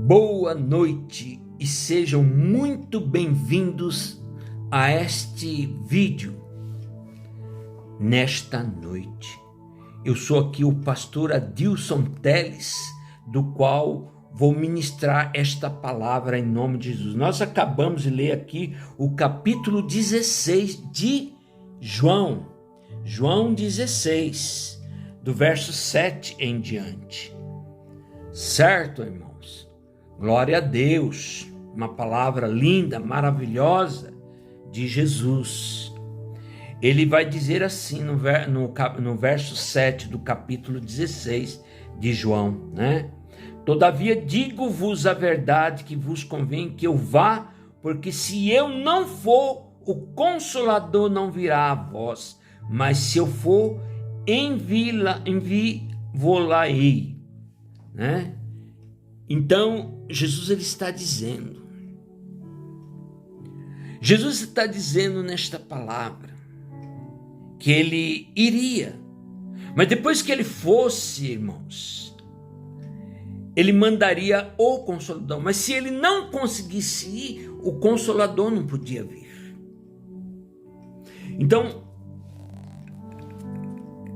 Boa noite e sejam muito bem-vindos a este vídeo. Nesta noite, eu sou aqui o pastor Adilson Teles, do qual vou ministrar esta palavra em nome de Jesus. Nós acabamos de ler aqui o capítulo 16 de João 16, do verso 7 em diante. Certo, irmãos? Glória a Deus, uma palavra linda, maravilhosa de Jesus. Ele vai dizer assim no verso 7 do capítulo 16 de João, né? Todavia digo-vos a verdade, que vos convém que eu vá, porque se eu não for, o Consolador não virá a vós, mas se eu for, envie-vo-la-ei, né? Então, Jesus está dizendo nesta palavra que ele iria, mas depois que ele fosse, irmãos, ele mandaria o Consolador, mas se ele não conseguisse ir, o Consolador não podia vir. Então,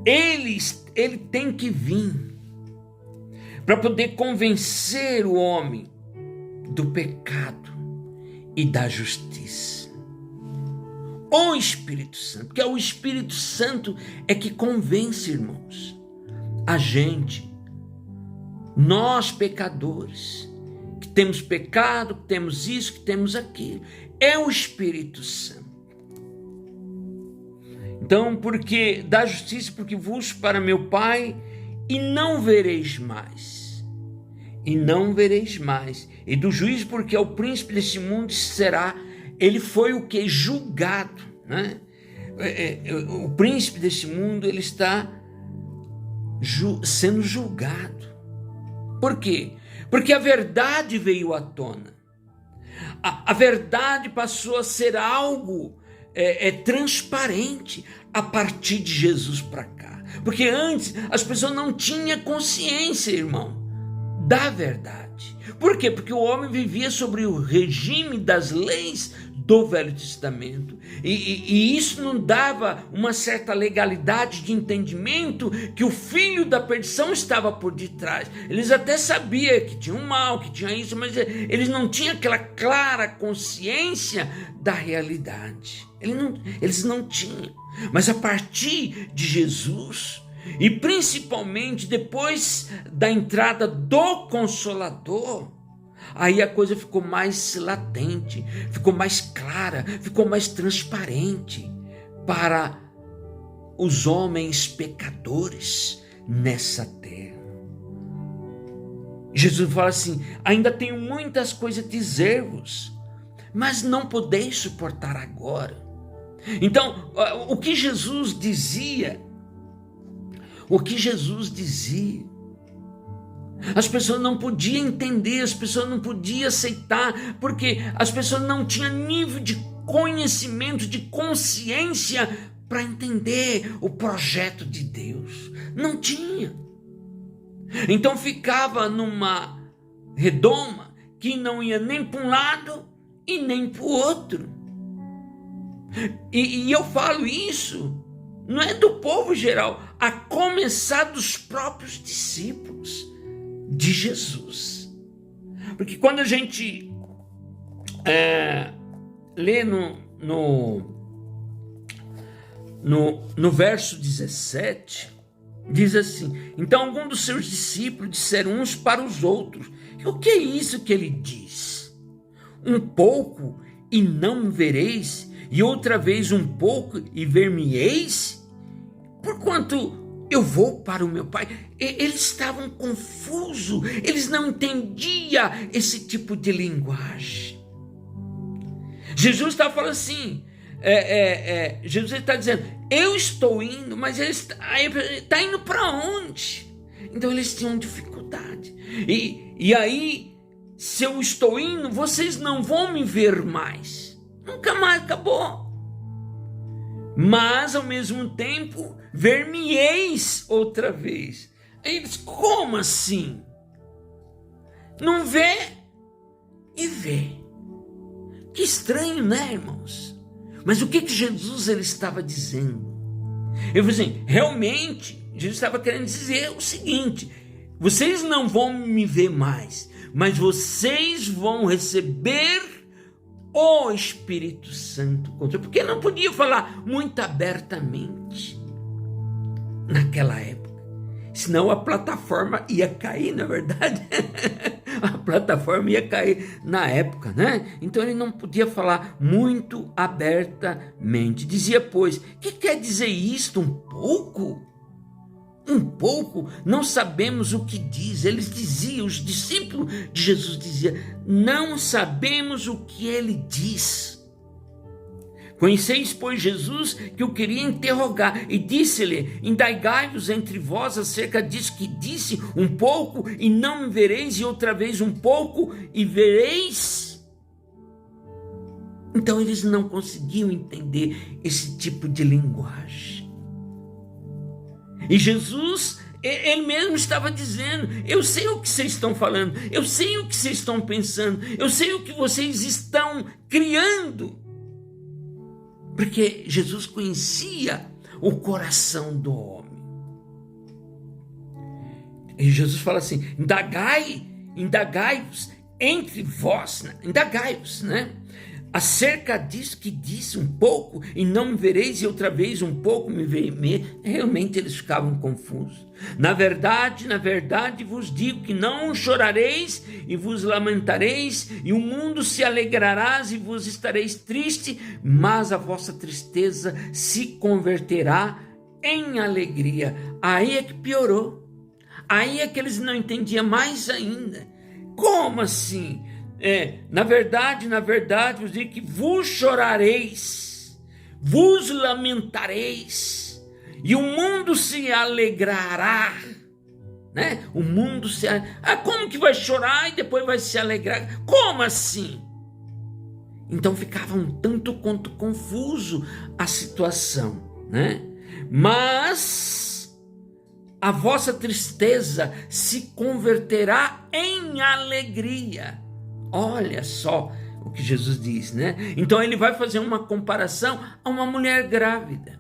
ele tem que vir para poder convencer o homem do pecado e da justiça. O Espírito Santo, porque é o Espírito Santo é que convence, irmãos, a gente, nós pecadores, que temos pecado, que temos isso, que temos aquilo. É o Espírito Santo. Então, porque da justiça, porque vos para meu Pai, e não vereis mais. E não vereis mais. E do juízo, porque é o príncipe desse mundo será, ele foi o que? Julgado, né? O príncipe desse mundo, ele está sendo julgado. Por quê? Porque a verdade veio à tona. A verdade passou a ser algo transparente a partir de Jesus para cá. Porque antes as pessoas não tinham consciência, irmão, da verdade. Por quê? Porque o homem vivia sobre o regime das leis do Velho Testamento. E isso não dava uma certa legalidade de entendimento que o filho da perdição estava por detrás. Eles até sabiam que tinha um mal, que tinha isso, mas eles não tinham aquela clara consciência da realidade. Eles não tinham. Mas a partir de Jesus, e principalmente depois da entrada do Consolador, aí a coisa ficou mais latente, ficou mais clara, ficou mais transparente para os homens pecadores nessa terra. Jesus fala assim: ainda tenho muitas coisas a dizer-vos, mas não podeis suportar agora. Então, o que Jesus dizia, as pessoas não podiam entender, as pessoas não podiam aceitar, porque as pessoas não tinham nível de conhecimento, de consciência para entender o projeto de Deus. Não tinha. Então ficava numa redoma que não ia nem para um lado e nem para o outro. E eu falo isso, não é do povo geral, a começar dos próprios discípulos de Jesus. Porque quando a gente lê no verso 17, diz assim: então alguns dos seus discípulos disseram uns para os outros: o que é isso que ele diz? Um pouco e não me vereis, e outra vez um pouco e ver-me-eis? Porquanto eu vou para o meu Pai. Eles estavam confusos, eles não entendiam esse tipo de linguagem. Jesus está falando assim, Jesus está dizendo: eu estou indo, mas ele está indo para onde? Então eles tinham dificuldade. E aí, se eu estou indo, vocês não vão me ver mais. Nunca mais, acabou. Mas ao mesmo tempo, ver-me-eis outra vez. Aí eles: como assim? Não vê? e vê. Que estranho, né, irmãos? Mas o que Jesus ele estava dizendo? Ele falou assim, realmente, Jesus estava querendo dizer o seguinte, vocês não vão me ver mais, mas vocês vão receber o Espírito Santo. Porque não podia falar muito abertamente naquela época. Senão a plataforma ia cair, na verdade. A plataforma ia cair na época, né? Então ele não podia falar muito abertamente. Dizia, pois, o que quer dizer isto? Um pouco? Um pouco? Não sabemos o que diz. Eles diziam, os discípulos de Jesus diziam, não sabemos o que ele diz. Conheceis, pois, Jesus, que o queria interrogar, e disse-lhe, indaigai-vos entre vós acerca disso que disse, um pouco, e não me vereis, e outra vez um pouco, e vereis. Então eles não conseguiam entender esse tipo de linguagem. E Jesus, ele mesmo estava dizendo, eu sei o que vocês estão falando, eu sei o que vocês estão pensando, eu sei o que vocês estão criando. Porque Jesus conhecia o coração do homem. E Jesus fala assim, indagai-vos entre vós, indagai-vos, né? Acerca disso que disse um pouco, e não me vereis, e outra vez um pouco me vereis. Realmente eles ficavam confusos. Na verdade vos digo que não chorareis e vos lamentareis, e o mundo se alegrarás e vos estareis triste, mas a vossa tristeza se converterá em alegria. Aí é que piorou. Aí é que eles não entendiam mais ainda. Como assim? Na verdade, vos digo que vos chorareis, vos lamentareis, e o mundo se alegrará, né? O mundo se como que vai chorar e depois vai se alegrar? Como assim? Então ficava um tanto quanto confuso a situação, né? Mas a vossa tristeza se converterá em alegria. Olha só o que Jesus diz, né? Então ele vai fazer uma comparação a uma mulher grávida.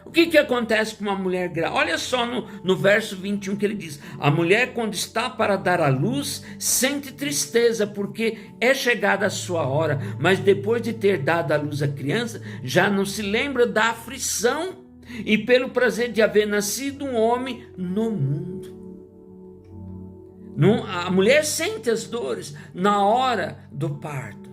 O que acontece com uma mulher grávida? Olha só no verso 21 que ele diz, a mulher quando está para dar à luz, sente tristeza porque é chegada a sua hora, mas depois de ter dado à luz a criança, já não se lembra da aflição e pelo prazer de haver nascido um homem no mundo. A mulher sente as dores na hora do parto.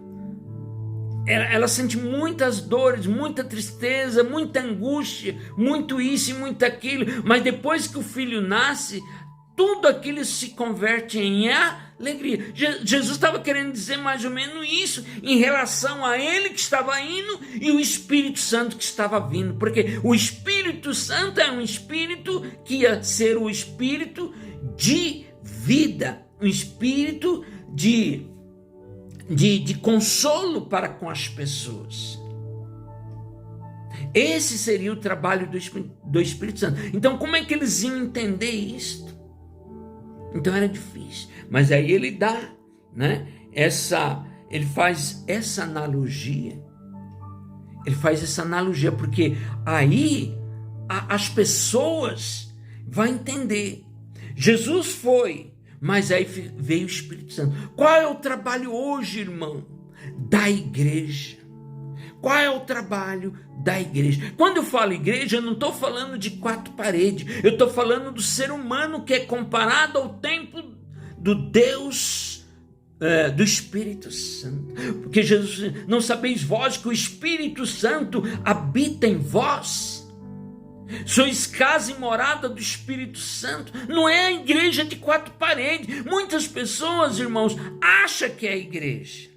Ela sente muitas dores, muita tristeza, muita angústia, muito isso e muito aquilo. Mas depois que o filho nasce, tudo aquilo se converte em alegria. Jesus estava querendo dizer mais ou menos isso em relação a ele que estava indo e o Espírito Santo que estava vindo. Porque o Espírito Santo é um Espírito que ia ser o Espírito de vida, um espírito de consolo para com as pessoas. Esse seria o trabalho do Espírito Santo. Então, como é que eles iam entender isto? Então era difícil. Mas aí ele dá, né? Ele faz essa analogia. Ele faz essa analogia porque aí as pessoas vão entender. Jesus foi, mas aí veio o Espírito Santo. Qual é o trabalho hoje, irmão, da igreja? Qual é o trabalho da igreja? Quando eu falo igreja, eu não estou falando de quatro paredes. Eu estou falando do ser humano que é comparado ao templo do Deus, do Espírito Santo. Porque Jesus, não sabeis vós que o Espírito Santo habita em vós? Sois casa e morada do Espírito Santo. Não é a igreja de quatro paredes. Muitas pessoas, irmãos, acham que é a igreja,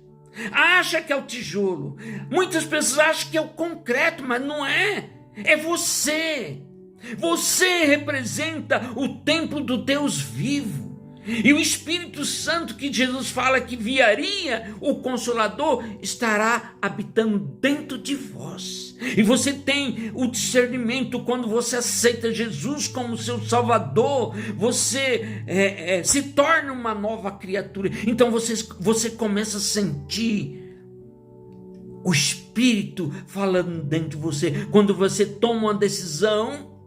acham que é o tijolo, muitas pessoas acham que é o concreto, mas não é. É você representa o templo do Deus vivo. E o Espírito Santo que Jesus fala que enviaria, o Consolador, estará habitando dentro de vós. E você tem o discernimento quando você aceita Jesus como seu Salvador, você se torna uma nova criatura. Então você começa a sentir o Espírito falando dentro de você. Quando você toma uma decisão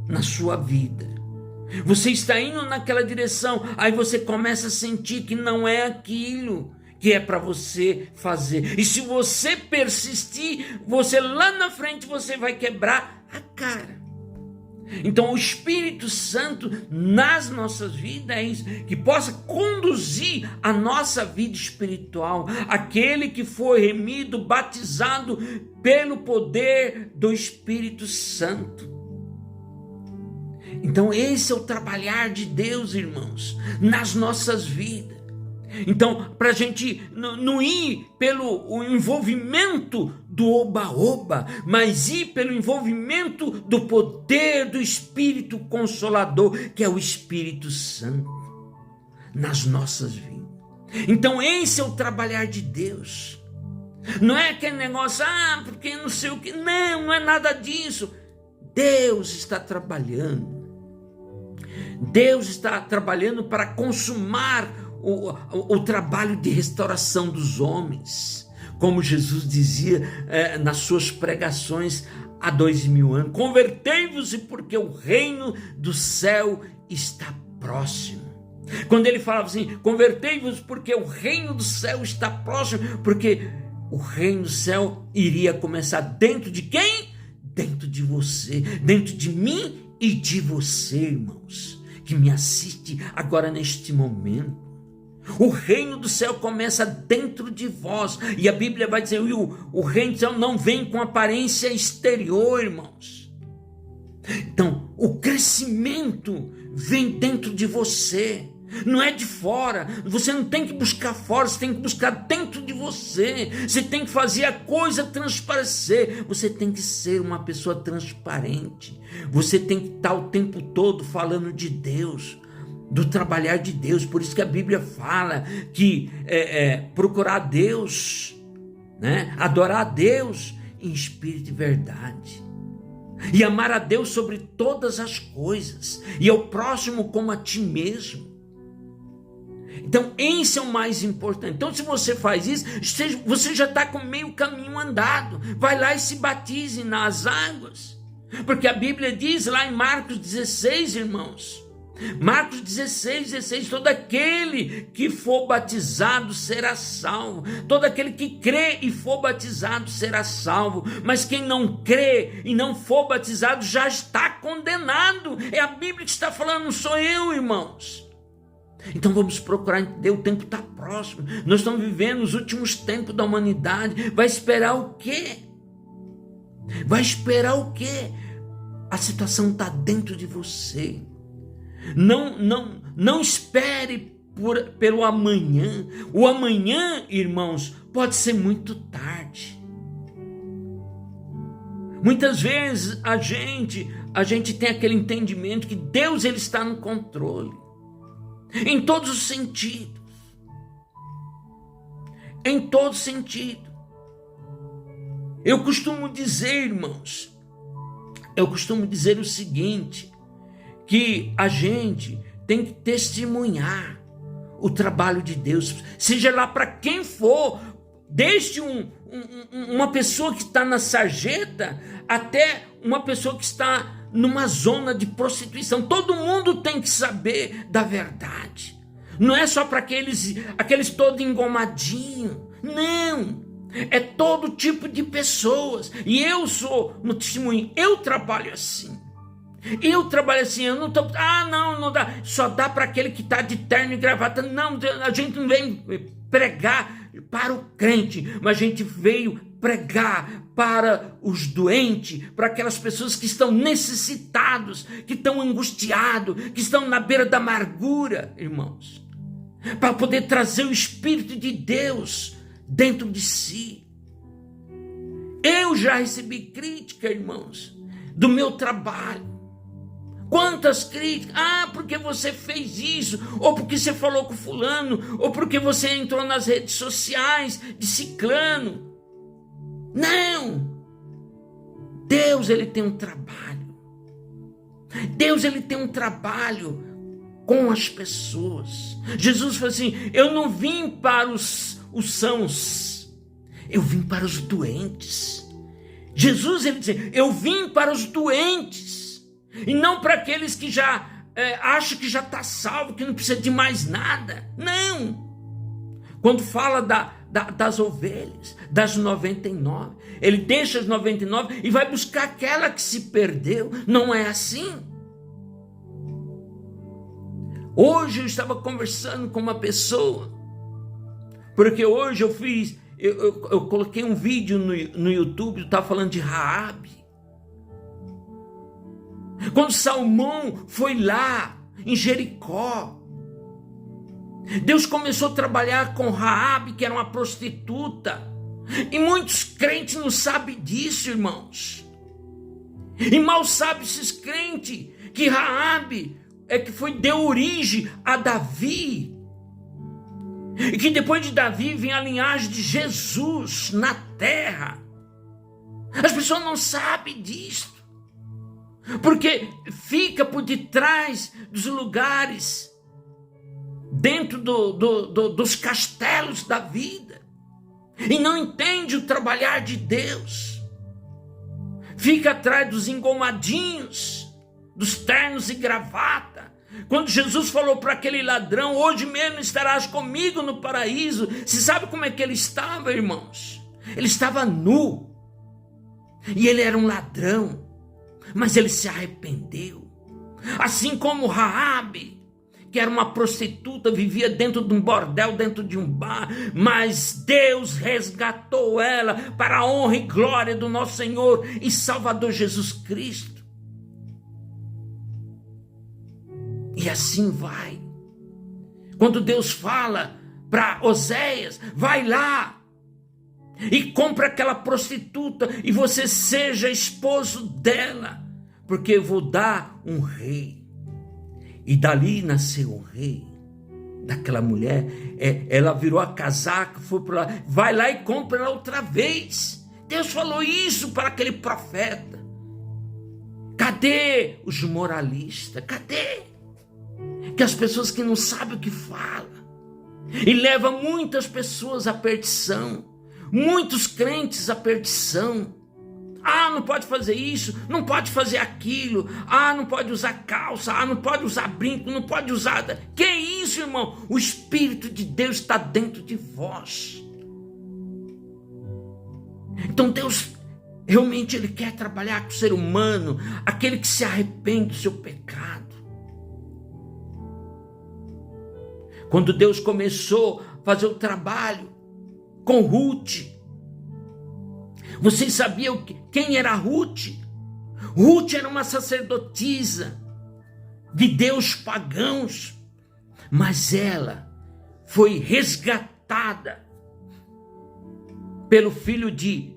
na sua vida, você está indo naquela direção, aí você começa a sentir que não é aquilo que é para você fazer. E se você persistir, você lá na frente você vai quebrar a cara. Então o Espírito Santo nas nossas vidas é isso, que possa conduzir a nossa vida espiritual, aquele que foi remido, batizado pelo poder do Espírito Santo. Então esse é o trabalhar de Deus, irmãos, nas nossas vidas. Então, para a gente não ir pelo envolvimento do oba-oba, mas ir pelo envolvimento do poder do Espírito Consolador, que é o Espírito Santo, nas nossas vidas. Então esse é o trabalhar de Deus. Não é aquele negócio, porque não sei o que. Não é nada disso. Deus está trabalhando. Deus está trabalhando para consumar o trabalho de restauração dos homens, como Jesus dizia nas suas pregações há 2000 anos: convertei-vos, porque o reino do céu está próximo. Quando ele falava assim, convertei-vos porque o reino do céu está próximo, porque o reino do céu iria começar dentro de quem? Dentro de você, dentro de mim e de você, irmãos, que me assiste agora neste momento. O reino do céu começa dentro de vós. E a Bíblia vai dizer, o reino do céu não vem com aparência exterior, irmãos. Então, o crescimento vem dentro de você. Não é de fora. Você não tem que buscar fora, você tem que buscar dentro de você. Você tem que fazer a coisa transparecer. Você tem que ser uma pessoa transparente. Você tem que estar o tempo todo falando de Deus, do trabalhar de Deus. Por isso que a Bíblia fala que procurar Deus, né? Adorar a Deus em espírito e verdade, e amar a Deus sobre todas as coisas, e ao próximo como a ti mesmo. Então esse é o mais importante. Então se você faz isso, você já está com meio caminho andado. Vai lá e se batize nas águas, porque a Bíblia diz lá em Marcos 16, irmãos, Marcos 16, todo aquele que for batizado será salvo. Todo aquele que crê e for batizado será salvo. Mas quem não crê e não for batizado já está condenado. É a Bíblia que está falando, não sou eu, irmãos. Então vamos procurar entender, o tempo está próximo. Nós estamos vivendo os últimos tempos da humanidade. Vai esperar o quê? Vai esperar o quê? A situação está dentro de você. Não espere pelo amanhã. O amanhã, irmãos, pode ser muito tarde. Muitas vezes a gente tem aquele entendimento que Deus ele está no controle, em todos os sentidos. Em todo sentido. Eu costumo dizer, irmãos, o seguinte, que a gente tem que testemunhar o trabalho de Deus, seja lá para quem for, desde uma pessoa que está na sarjeta até uma pessoa que está numa zona de prostituição. Todo mundo tem que saber da verdade. Não é só para aqueles todo engomadinho. Não, é todo tipo de pessoas. E eu sou no testemunho, eu trabalho assim. Eu não estou. Não dá. Só dá para aquele que está de terno e gravata. Não, a gente não vem pregar para o crente, mas a gente veio pregar para os doentes, para aquelas pessoas que estão necessitados, que estão angustiados, que estão na beira da amargura, irmãos, para poder trazer o Espírito de Deus dentro de si. Eu já recebi crítica, irmãos, do meu trabalho. Quantas críticas? Ah, porque você fez isso, ou porque você falou com fulano, ou porque você entrou nas redes sociais de ciclano. Não! Deus, ele tem um trabalho. Deus, ele tem um trabalho com as pessoas. Jesus falou assim: eu não vim para os sãos, eu vim para os doentes. Jesus, ele diz: eu vim para os doentes. E não para aqueles que já acham que já está salvo, que não precisa de mais nada. Não. Quando fala das ovelhas, das 99, ele deixa as 99 e vai buscar aquela que se perdeu. Não é assim. Hoje eu estava conversando com uma pessoa, porque hoje eu coloquei um vídeo no YouTube, eu estava falando de Raabe. Quando Salmão foi lá em Jericó, Deus começou a trabalhar com Raabe, que era uma prostituta. E muitos crentes não sabem disso, irmãos. E mal sabem esses crentes que Raabe deu origem a Davi. E que depois de Davi vem a linhagem de Jesus na terra. As pessoas não sabem disso. Porque fica por detrás dos lugares, dentro dos castelos da vida, e não entende o trabalhar de Deus. Fica atrás dos engomadinhos, dos ternos e gravata. Quando Jesus falou para aquele ladrão: hoje mesmo estarás comigo no paraíso. Você sabe como é que ele estava, irmãos? Ele estava nu, e ele era um ladrão, mas ele se arrependeu. Assim como Raabe, que era uma prostituta, vivia dentro de um bordel, dentro de um bar, mas Deus resgatou ela para a honra e glória do nosso Senhor e Salvador Jesus Cristo. E assim vai. Quando Deus fala para Oséias: vai lá e compra aquela prostituta e você seja esposo dela, porque eu vou dar um rei. E dali nasceu um rei, daquela mulher. Ela virou a casaca, foi para lá, vai lá e compra ela outra vez. Deus falou isso para aquele profeta. Cadê os moralistas? Cadê? Que as pessoas que não sabem o que falam, e leva muitas pessoas à perdição, muitos crentes à perdição. Ah, não pode fazer isso, não pode fazer aquilo. Ah, não pode usar calça. Ah, não pode usar brinco, não pode usar... Que isso, irmão? O Espírito de Deus está dentro de vós. Então Deus realmente ele quer trabalhar com o ser humano, aquele que se arrepende do seu pecado. Quando Deus começou a fazer o trabalho com Ruth, vocês sabiam quem era Ruth? Ruth era uma sacerdotisa de deuses pagãos, mas ela foi resgatada pelo filho de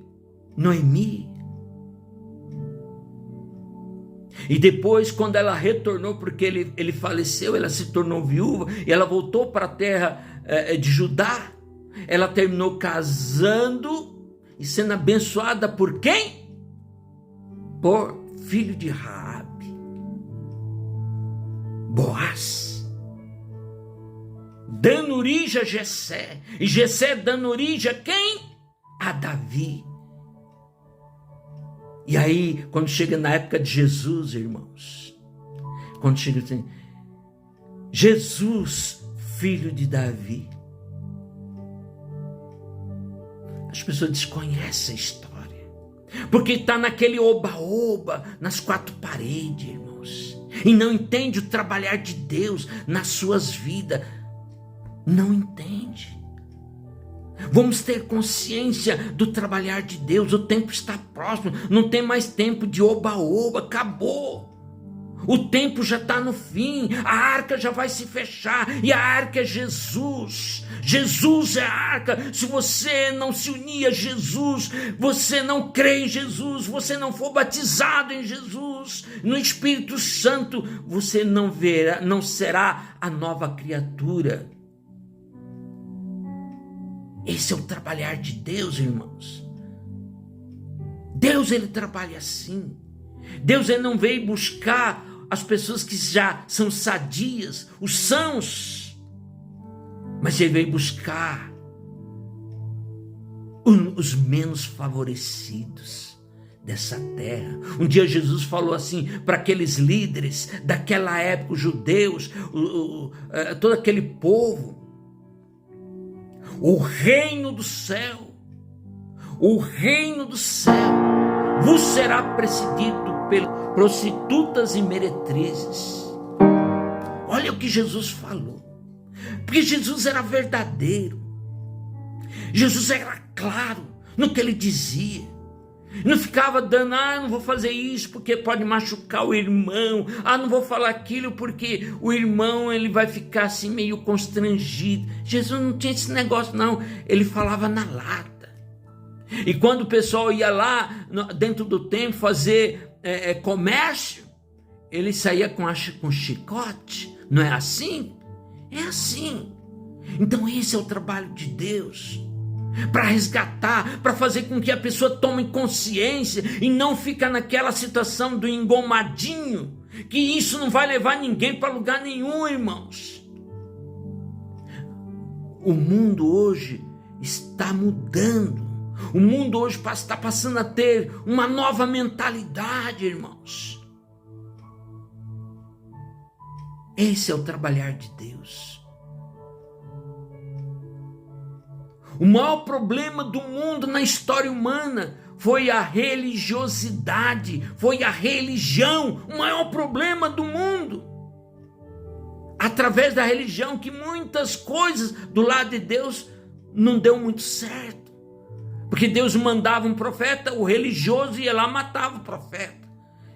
Noemi. E depois, quando ela retornou, porque ele faleceu, ela se tornou viúva, e ela voltou para a terra de Judá, ela terminou casando e sendo abençoada por quem? Por filho de Raabe, Boaz, dando origem a Jessé, e Jessé dando origem a quem? A Davi. E aí, quando chega na época de Jesus, irmãos, quando chega assim, Jesus, filho de Davi, as pessoas desconhecem a história, porque está naquele oba-oba, nas quatro paredes, irmãos, e não entende o trabalhar de Deus nas suas vidas, não entende. Vamos ter consciência do trabalhar de Deus. O tempo está próximo, não tem mais tempo de oba-oba, acabou. O tempo já está no fim, a arca já vai se fechar, e a arca é Jesus. Jesus é a arca. Se você não se unir a Jesus, você não crê em Jesus, você não for batizado em Jesus, no Espírito Santo, você não será a nova criatura. Esse é o trabalhar de Deus, irmãos. Deus, ele trabalha assim. Deus, ele não veio buscar as pessoas que já são sadias, os sãos, mas ele veio buscar os menos favorecidos dessa terra. Um dia Jesus falou assim para aqueles líderes daquela época, os judeus, todo aquele povo: o reino do céu vos será precedido pelas prostitutas e meretrizes. Olha o que Jesus falou, porque Jesus era verdadeiro, Jesus era claro no que ele dizia, não ficava dando, não vou fazer isso porque pode machucar o irmão, não vou falar aquilo porque o irmão ele vai ficar assim meio constrangido. Jesus não tinha esse negócio não, ele falava na lata. E quando o pessoal ia lá dentro do templo fazer comércio, ele saía com chicote. Não é assim? É assim. Então esse é o trabalho de Deus, para resgatar, para fazer com que a pessoa tome consciência e não fica naquela situação do engomadinho, que isso não vai levar ninguém para lugar nenhum, irmãos. O mundo hoje está mudando. O mundo hoje está passando a ter uma nova mentalidade, irmãos. Esse é o trabalhar de Deus. O maior problema do mundo na história humana foi a religiosidade, foi a religião. O maior problema do mundo. Através da religião, que muitas coisas do lado de Deus não deu muito certo. Porque Deus mandava um profeta, o religioso ia lá e matava o profeta.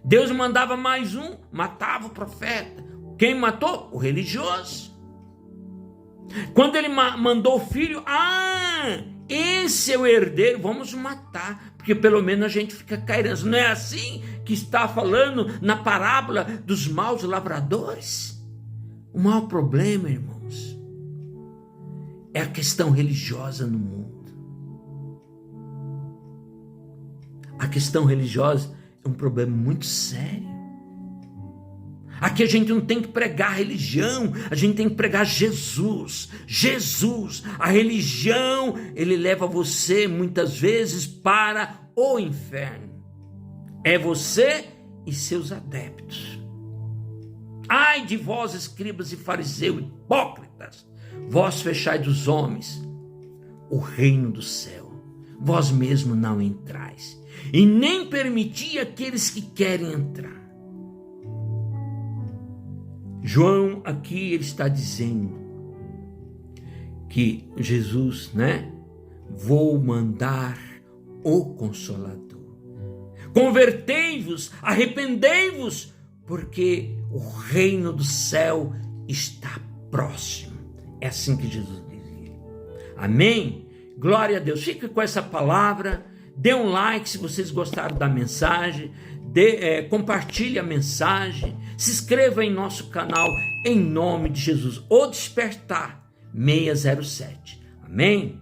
Deus mandava mais um, matava o profeta. Quem matou? O religioso. Quando ele mandou o filho, esse é o herdeiro, vamos matar, porque pelo menos a gente fica com a herança. Não é assim que está falando na parábola dos maus lavradores? O maior problema, irmãos, é a questão religiosa no mundo. A questão religiosa é um problema muito sério. Aqui a gente não tem que pregar religião, a gente tem que pregar Jesus. Jesus, a religião, ele leva você muitas vezes para o inferno. É você e seus adeptos. Ai de vós, escribas e fariseus, hipócritas, vós fechai dos homens o reino do céu, vós mesmo não entrais, e nem permiti aqueles que querem entrar. João aqui ele está dizendo que Jesus, vou mandar o Consolador. Convertei-vos, arrependei-vos, porque o reino do céu está próximo. É assim que Jesus dizia. Amém? Glória a Deus. Fique com essa palavra. Dê um like se vocês gostaram da mensagem. Compartilhe a mensagem. Se inscreva em nosso canal em nome de Jesus. O Despertar 607. Amém?